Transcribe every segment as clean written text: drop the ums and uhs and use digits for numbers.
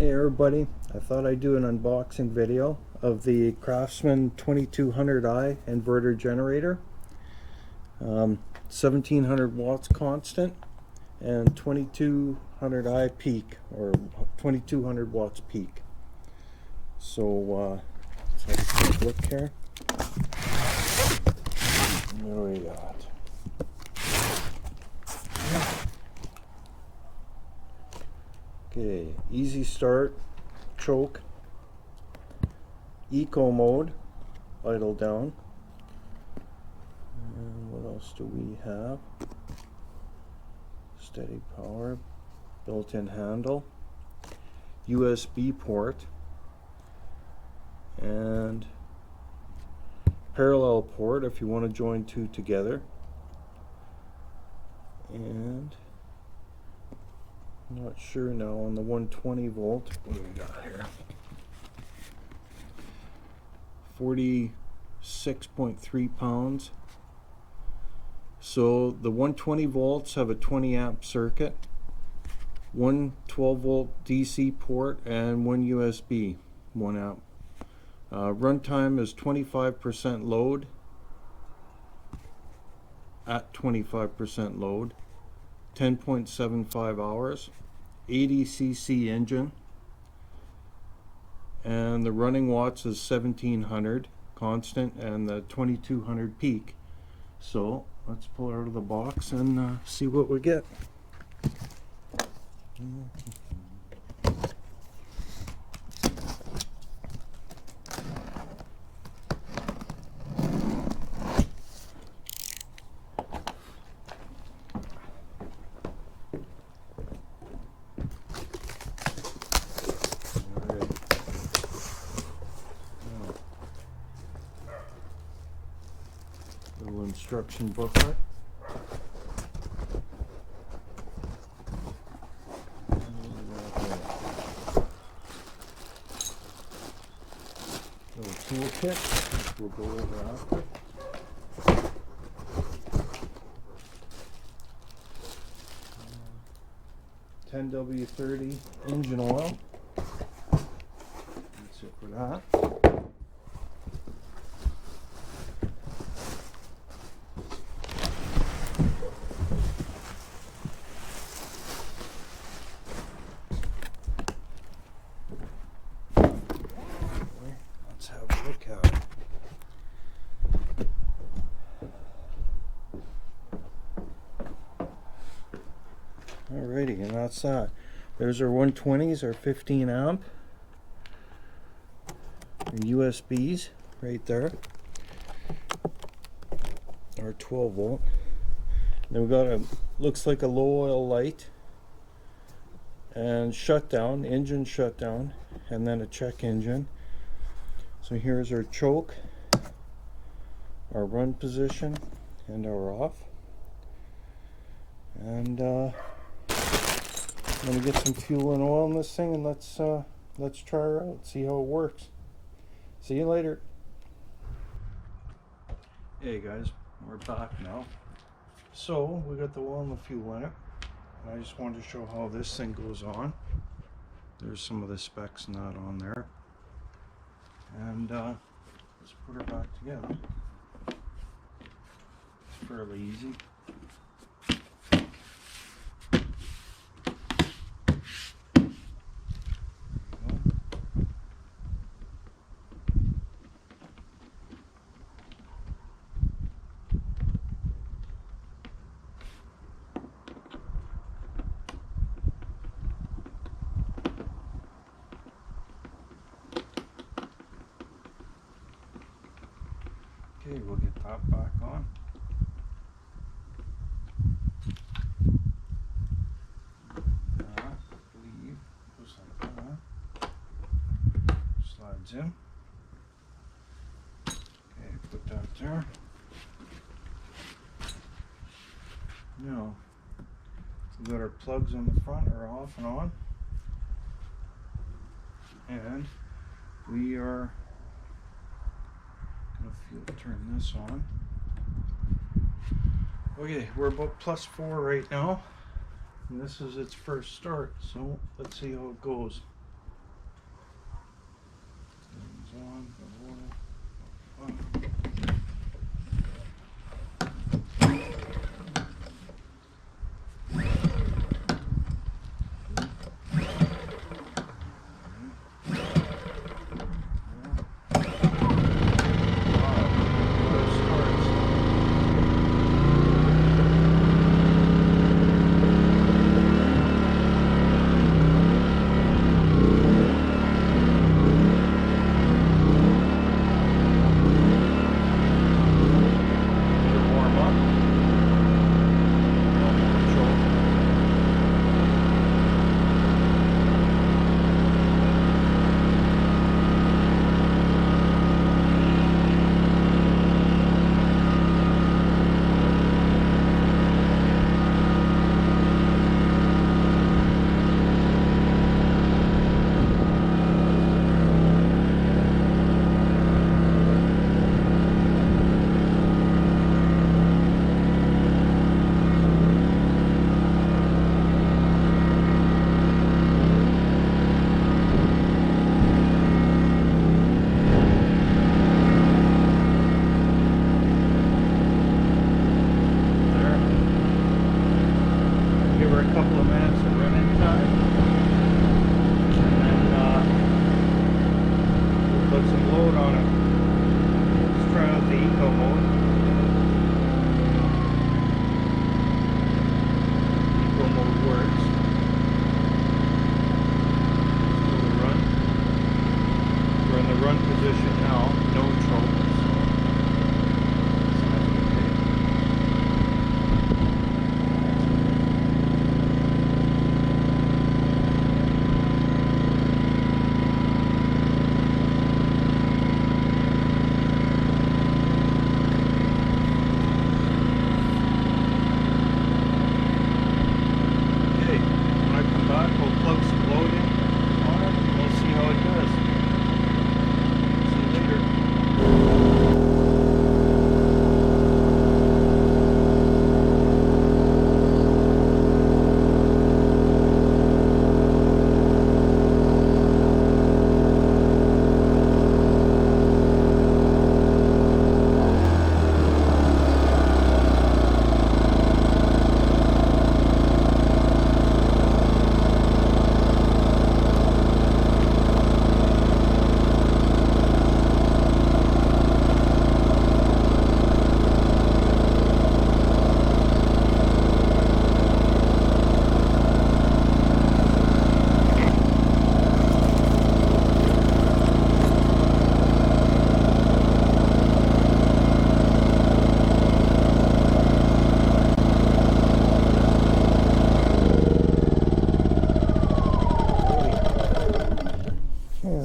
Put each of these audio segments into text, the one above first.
Hey everybody, I thought I'd do an unboxing video of the Craftsman 2200i inverter generator. 1700 watts constant and 2200i peak, or 2200 watts peak. So let's have a quick look here. What do we got? Okay, easy start, choke, eco mode, idle down, and what else do we have? Steady power, built-in handle, USB port, and parallel port if you want to join two together, and I'm not sure now on the 120 volt. What do we got here? 46.3 pounds. So the 120 volts have a 20 amp circuit, one 12 volt DC port, and one USB 1 amp. Runtime is 25% load, at 25% load, 10.75 hours, 80 cc engine, and the running watts is 1700 constant and the 2200 peak. So let's pull it out of the box and see what we get. Little instruction booklet. Little toolkit, we'll go over after. $10W30 engine oil. That's it for that. Let's have a look at it. Alrighty, and that's that. There's our 120s, our 15 amp, our USBs right there, our 12 volt. Then we've got a, looks like a low oil light, and shutdown, engine shutdown, and then a check engine. So here's our choke, our run position, and our off. And I'm gonna get some fuel and oil in this thing, and let's try her out, see how it works. See you later. Hey guys, we're back now. So we got the oil and the fuel in it. I just wanted to show how this thing goes on. There's some of the specs and that on there. And let's put her back together. It's fairly easy. Okay, we'll get that back on. That, I believe, goes like that. Slides in. Okay, put that there. Now, we've got our plugs on the front are off and on. And we are turn this on. Okay, we're about +4 right now, and this is its first start, so let's see how it goes.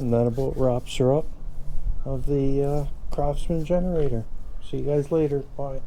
And that about wraps her up of the Craftsman generator. See you guys later. Bye.